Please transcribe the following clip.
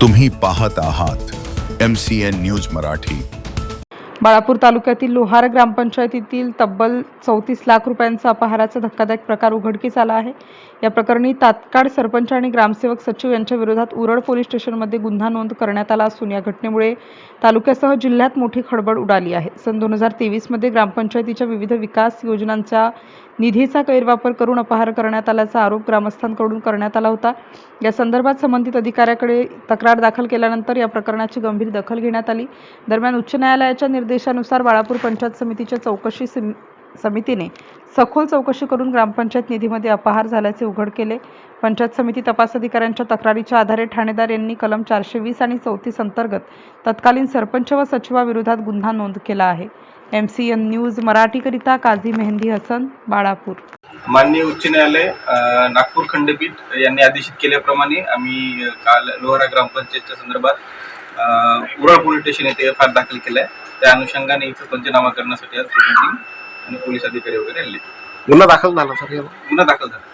तुम्ही पाहत आहात MCN न्यूज मराठी। बाळापूर तालुक्यातील लोहार ग्रामपंचायतीतील तब्बल 34 लाख रुपयांचा अपहाराचा धक्कादायक प्रकार उघडकीस आला आहे। या प्रकरणी तात्काळ सरपंच आणि ग्रामसेवक सचिव यांच्या विरोधात उरळ पोलीस स्टेशनमध्ये गुन्हा नोंद करण्यात आला असून या घटनेमुळे तालुक्यासह जिल्ह्यात मोठी खळबळ उडाली आहे। सन 2023 मध्ये ग्रामपंचायतीच्या विविध विकास योजनांचा निधीचा गैरवापर करून अपहार करण्यात आल्याचा आरोप ग्रामस्थांकडून करण्यात आला होता। या संदर्भात संबंधित अधिकाऱ्याकडे तक्रार दाखल केल्यानंतर या प्रकरणाची गंभीर दखल घेण्यात आली। दरम्यान उच्च न्यायालयाच्या निर्देशानुसार बाळापूर पंचायत समितीच्या चौकशी समितीने सखोल चौकशी करून ग्रामपंचायत निधीमध्ये अपहार झाल्याचे उघड केले। पंचायत समिती तपास अधिकाऱ्यांच्या तक्रारीच्या आधारे ठाणेदार यांनी कलम 420 आणि 34 अंतर्गत तत्कालीन सरपंच व सचिवाविरोधात गुन्हा नोंद केला आहे। MCN न्यूज मराठीकरिता काझी मेहंदी हसन, बाळापूर। माननीय उच्च न्यायालय नागपूर खंडपीठ यांनी आदेशित केल्याप्रमाणे आम्ही काल लोहारा ग्रामपंचायतच्या संदर्भात उरळ पोलीस स्टेशन येथे FIR दाखल केला आहे। त्या अनुषंगाने इथं पंचनामा करण्यासाठी आज मीटिंग आणि पोलीस अधिकारी वगैरे आले। गुन्हा दाखल झाला सर? गुन्हा दाखल झाला।